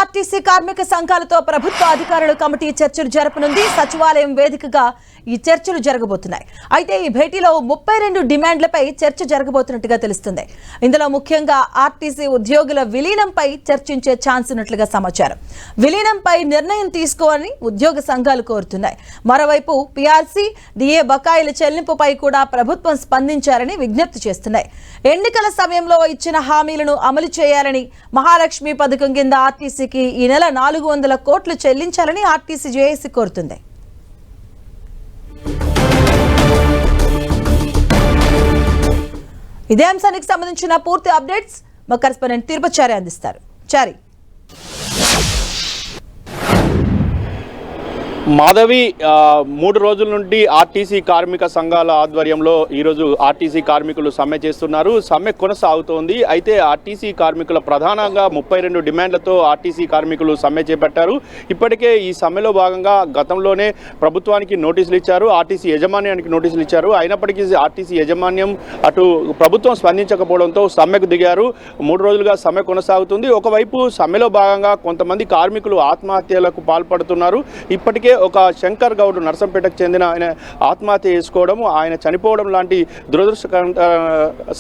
RTC కార్మిక సంఘాలతో ప్రభుత్వ అధికారుల కమిటీ చర్చలు జరపనుంది. సచివాలయం వేదికగా ఈ చర్చలు జరగబోతున్నాయి. అయితే ఈ భేటీలో 32 డిమాండ్లపై చర్చ జరగబోతున్నట్టుగా తెలుస్తుంది. ఇందులో ముఖ్యంగా ఆర్టీసీ ఉద్యోగుల విలీనంపై చర్చించే ఛాన్స్ ఉన్నట్లుగా సమాచారం. విలీనంపై నిర్ణయం తీసుకోవాలని ఉద్యోగ సంఘాలు కోరుతున్నాయి. మరోవైపు పీఆర్సీ, డిఏ బకాయిల చెల్లింపుపై కూడా ప్రభుత్వం స్పందించాలని విజ్ఞప్తి చేస్తున్నాయి. ఎన్నికల సమయంలో ఇచ్చిన హామీలను అమలు చేయాలని, మహాలక్ష్మి పథకం కింద ఆర్టీసీకి ఈ నెల 400 కోట్లు చెల్లించాలని ఆర్టీసీ జేఏసీ కోరుతుంది. ఇదే అంశానికి సంబంధించిన పూర్తి అప్డేట్స్ మా కరెస్పాండెంట్ తిరుపచారి అందిస్తారు. చారి, మాధవి, 3 రోజుల నుండి ఆర్టీసీ కార్మిక సంఘాల ఆధ్వర్యంలో ఈరోజు ఆర్టీసీ కార్మికులు సమ్మె చేస్తున్నారు. సమ్మె కొనసాగుతోంది. అయితే ఆర్టీసీ కార్మికుల ప్రధానంగా 32 డిమాండ్లతో ఆర్టీసీ కార్మికులు సమ్మె చేపట్టారు. ఇప్పటికే ఈ సమ్మెలో భాగంగా గతంలోనే ప్రభుత్వానికి నోటీసులు ఇచ్చారు, ఆర్టీసీ యాజమాన్యానికి నోటీసులు ఇచ్చారు. అయినప్పటికీ ఆర్టీసీ యాజమాన్యం అటు ప్రభుత్వం స్పందించకపోవడంతో సమ్మెకు దిగారు. 3 రోజులుగా సమ్మె కొనసాగుతుంది. ఒకవైపు సమ్మెలో భాగంగా కొంతమంది కార్మికులు ఆత్మహత్యలకు పాల్పడుతున్నారు. ఇప్పటికే ఒక శంకర్ గౌడ్ నర్సంపేటకు చెందిన ఆయన ఆత్మహత్య చేసుకోవడం, ఆయన చనిపోవడం లాంటి దురదృష్టకర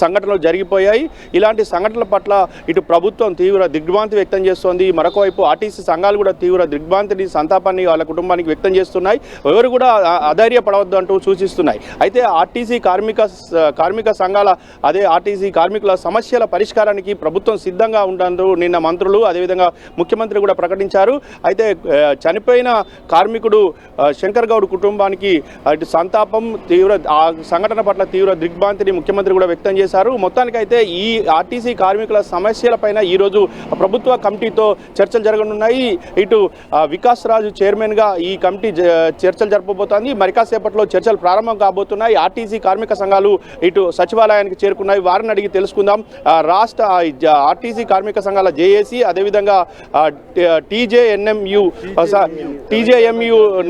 సంఘటనలు జరిగిపోయాయి. ఇలాంటి సంఘటనల పట్ల ఇటు ప్రభుత్వం తీవ్ర దిగ్భ్రాంతి వ్యక్తం చేస్తోంది. మరొకవైపు ఆర్టీసీ సంఘాలు కూడా తీవ్ర దిగ్భ్రాంతిని, సంతాపాన్ని వాళ్ళ కుటుంబానికి వ్యక్తం చేస్తున్నాయి. ఎవరు కూడా అధైర్యపడవద్దు అంటూ సూచిస్తున్నాయి. అయితే ఆర్టీసీ కార్మిక సంఘాల ఆర్టీసీ కార్మికుల సమస్యల పరిష్కారానికి ప్రభుత్వం సిద్ధంగా ఉండంటూ నిన్న మంత్రులు, అదేవిధంగా ముఖ్యమంత్రి కూడా ప్రకటించారు. అయితే చనిపోయిన కార్మికుడు శంకర్ గౌడ్ కుటుంబానికి అటు సంతాపం, ఆ సంఘటన పట్ల తీవ్ర దిగ్భ్రాంతిని ముఖ్యమంత్రి కూడా వ్యక్తం చేశారు. మొత్తానికైతే ఈ ఆర్టీసీ కార్మికుల సమస్యలపైన ఈరోజు ప్రభుత్వ కమిటీతో చర్చలు జరగనున్నాయి. ఇటు వికాస్ రాజు చైర్మన్గా ఈ కమిటీ చర్చలు జరపబోతోంది. మరి కాసేపట్లో చర్చలు ప్రారంభం కాబోతున్నాయి. ఆర్టీసీ కార్మిక సంఘాలు ఇటు సచివాలయానికి చేరుకున్నాయి. వారిని అడిగి తెలుసుకుందాం. రాష్ట్ర ఆర్టీసీ కార్మిక సంఘాల జేఏసీ, అదేవిధంగా టీజేఎంయు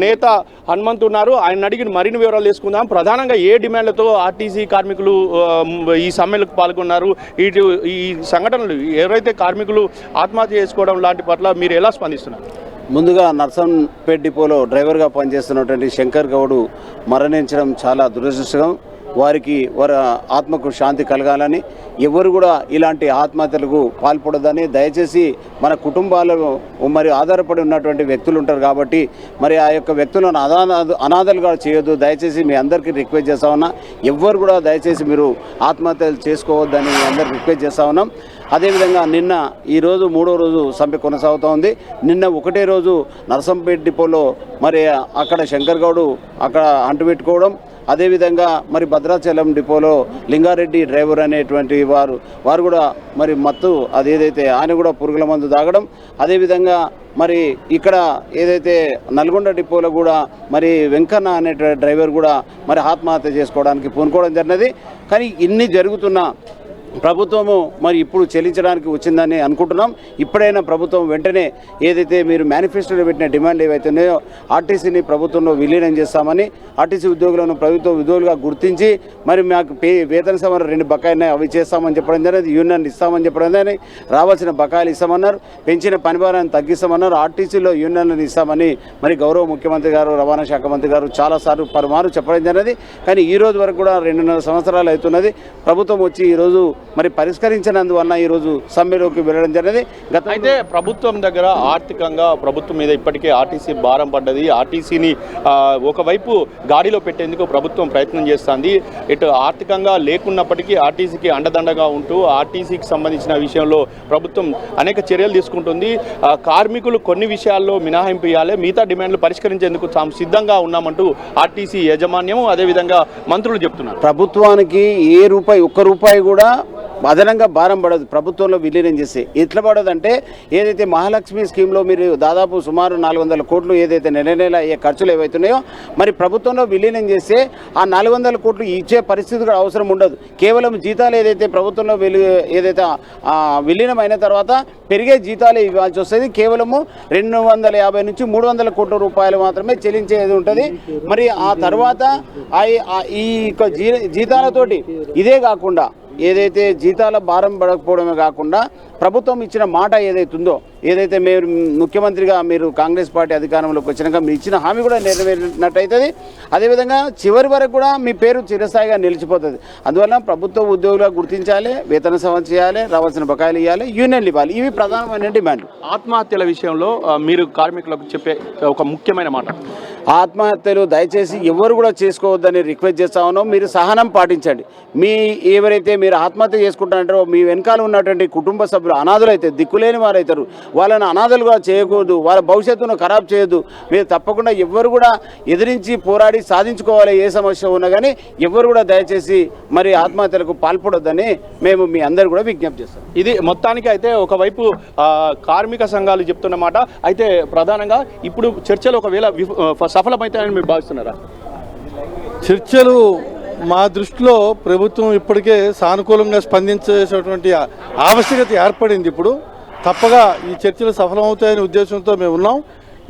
నేత హనుమంత్ ఉన్నారు. ఆయన అడిగిన మరిన్ని వివరాలు తీసుకుందాం. ప్రధానంగా ఏ డిమాండ్లతో ఆర్టీసీ కార్మికులు ఈ సమ్మెలకు పాల్గొన్నారు, ఇటు ఈ సంఘటనలు ఎవరైతే కార్మికులు ఆత్మహత్య చేసుకోవడం లాంటి పట్ల మీరు ఎలా స్పందిస్తున్నారు? ముందుగా నర్సంపేట్ డిపోలో డ్రైవర్గా పనిచేస్తున్నటువంటి శంకర్ గౌడ్ మరణించడం చాలా దురదృష్టకరం. వారికి వారి ఆత్మకు శాంతి కలగాలని, ఎవరు కూడా ఇలాంటి ఆత్మహత్యలకు పాల్పడదని, దయచేసి మన కుటుంబాలు మరి ఆధారపడి ఉన్నటువంటి వ్యక్తులు ఉంటారు కాబట్టి మరి ఆ యొక్క వ్యక్తులను అనాథలుగా చేయొద్దు. దయచేసి మీ అందరికీ రిక్వెస్ట్ చేస్తా ఉన్నా. ఎవ్వరు కూడా దయచేసి మీరు ఆత్మహత్యలు చేసుకోవద్దని మీ అందరికీ రిక్వెస్ట్ చేస్తా ఉన్నాం. అదేవిధంగా ఈరోజు 3వ రోజు సమ్మె కొనసాగుతూ ఉంది. నిన్న ఒకటే రోజు నర్సంపేట్ డిపోలో మరి అక్కడ శంకర్ గౌడ్ అక్కడ అంటుపెట్టుకోవడం, అదేవిధంగా మరి భద్రాచలం డిపోలో లింగారెడ్డి డ్రైవర్ అనేటువంటి వారు కూడా మరి మత్తు అదేదైతే ఆయన కూడా పురుగుల మందు తాగడం, అదేవిధంగా మరి ఇక్కడ ఏదైతే నల్గొండ డిపోలో కూడా మరి వెంకన్న అనే డ్రైవర్ కూడా మరి ఆత్మహత్య చేసుకోవడానికి పూనుకోవడం జరిగినది. కానీ ఇన్ని జరుగుతున్నా ప్రభుత్వము మరి ఇప్పుడు చెల్లించడానికి వచ్చిందని అనుకుంటున్నాం. ఇప్పుడైనా ప్రభుత్వం వెంటనే ఏదైతే మీరు మేనిఫెస్టోలో పెట్టిన డిమాండ్ ఏవైతే ఉన్నాయో ఆర్టీసీని ప్రభుత్వంలో విలీనం చేస్తామని, ఆర్టీసీ ఉద్యోగులను ప్రభుత్వ ఉద్యోగులుగా గుర్తించి మరి మాకు వేతన సవరణ 2 బకాయిలు అవి చేస్తామని చెప్పడం జరిగింది. యూనియన్ ఇస్తామని చెప్పడం జరిగింది. రావాల్సిన బకాయిలు ఇస్తామన్నారు. పెంచిన పనిభారాన్ని తగ్గిస్తామన్నారు. ఆర్టీసీలో యూనియన్లను ఇస్తామని మరి గౌరవ ముఖ్యమంత్రి గారు, రవాణా శాఖ మంత్రి గారు చాలాసార్లు పలుమారు చెప్పడం జరిగింది. కానీ ఈ రోజు వరకు కూడా 2.5 సంవత్సరాలు అవుతున్నది. ప్రభుత్వం వచ్చి ఈరోజు మరి పరిష్కరించినందువల్ల ఈరోజు సమ్మెలోకి వెళ్ళడం జరిగింది. అయితే ప్రభుత్వం దగ్గర ఆర్థికంగా ప్రభుత్వం మీద ఇప్పటికే ఆర్టీసీ భారం పడ్డది. ఆర్టీసీని ఒకవైపు గాడిలో పెట్టేందుకు ప్రభుత్వం ప్రయత్నం చేస్తుంది. ఇటు ఆర్థికంగా లేకున్నప్పటికీ ఆర్టీసీకి అండదండగా ఉంటూ ఆర్టీసీకి సంబంధించిన విషయంలో ప్రభుత్వం అనేక చర్యలు తీసుకుంటుంది. కార్మికులు కొన్ని విషయాల్లో మినహాయింపు ఇవ్వాలి, మిగతా డిమాండ్లు పరిష్కరించేందుకు తాము సిద్ధంగా ఉన్నామంటూ ఆర్టీసీ యాజమాన్యం, అదేవిధంగా మంత్రులు చెప్తున్నారు. ప్రభుత్వానికి ఒక్క రూపాయి కూడా అదనంగా భారం పడదు ప్రభుత్వంలో విలీనం చేస్తే. ఎట్లా పడదంటే ఏదైతే మహాలక్ష్మి స్కీమ్లో మీరు దాదాపు సుమారు 400 కోట్లు ఏదైతే నెల అయ్యే ఖర్చులు ఏవైతున్నాయో మరి ప్రభుత్వంలో విలీనం చేస్తే ఆ 400 కోట్లు ఇచ్చే పరిస్థితి కూడా అవసరం ఉండదు. కేవలం జీతాలు ఏదైతే ప్రభుత్వంలో ఏదైతే విలీనం అయిన తర్వాత పెరిగే జీతాలు ఇవ్వాల్సి వస్తుంది. కేవలము 250 నుంచి 300 కోట్ల రూపాయలు మాత్రమే చెల్లించేది ఉంటుంది. మరి ఆ తర్వాత ఈ జీతాలతోటి ఇదే కాకుండా ఏదైతే జీతాల భారం పడకపోవడమే కాకుండా ప్రభుత్వం ఇచ్చిన మాట ఏదైతుందో, ఏదైతే మీరు ముఖ్యమంత్రిగా మీరు కాంగ్రెస్ పార్టీ అధికారంలోకి వచ్చినాక మీరు ఇచ్చిన హామీ కూడా నెరవేరినట్టయితుంది. అదేవిధంగా చివరి వరకు కూడా మీ పేరు చిరస్థాయిగా నిలిచిపోతుంది. అందువల్ల ప్రభుత్వ ఉద్యోగులుగా గుర్తించాలి, వేతన సవరణ చేయాలి, రావాల్సిన బకాయిలు ఇవ్వాలి, యూనియన్లు ఇవ్వాలి. ఇవి ప్రధానమైన డిమాండ్. ఆత్మహత్యల విషయంలో మీరు కార్మికులకు చెప్పే ఒక ముఖ్యమైన మాట, ఆత్మహత్యలు దయచేసి ఎవరు కూడా చేసుకోవద్దని రిక్వెస్ట్ చేస్తా ఉన్నాం. మీరు సహనం పాటించండి. ఎవరైతే మీరు ఆత్మహత్య చేసుకుంటారంటారో మీ వెనకాల ఉన్నటువంటి కుటుంబ సభ్యులు అనాథలు అయితే, దిక్కులేని వారు అవుతారు. వాళ్ళని అనాథలుగా చేయకూడదు, వాళ్ళ భవిష్యత్తును ఖరాబ్ చేయొద్దు. మీరు తప్పకుండా ఎవరు కూడా ఎదిరించి పోరాడి సాధించుకోవాలి. ఏ సమస్య ఉన్నా కానీ ఎవరు కూడా దయచేసి మరి ఆత్మహత్యలకు పాల్పడొద్దని మేము మీ అందరు కూడా విజ్ఞప్తి చేస్తాం. ఇది మొత్తానికి అయితే ఒకవైపు కార్మిక సంఘాలు చెప్తున్నమాట. అయితే ప్రధానంగా ఇప్పుడు చర్చలు ఒకవేళ సఫలమవుతాయని మీరు భావిస్తున్నారా? చర్చలు మా దృష్టిలో ప్రభుత్వం ఇప్పటికే సానుకూలంగా స్పందించేటువంటి ఆవశ్యకత ఏర్పడింది. ఇప్పుడు తప్పగా ఈ చర్చలు సఫలమవుతాయనే ఉద్దేశంతో మేము ఉన్నాం.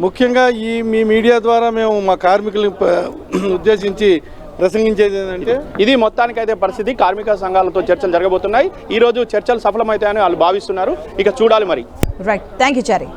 ముఖ్యంగా మీ మీడియా ద్వారా మేము మా కార్మికులను ఉద్దేశించి ప్రసంగించేది ఏంటంటే, ఇది మొత్తానికైతే పరిస్థితి. కార్మిక సంఘాలతో చర్చలు జరగబోతున్నాయి. ఈరోజు చర్చలు సఫలమవుతాయని వాళ్ళు భావిస్తున్నారు. ఇక చూడాలి మరి. Right, thank you Chari.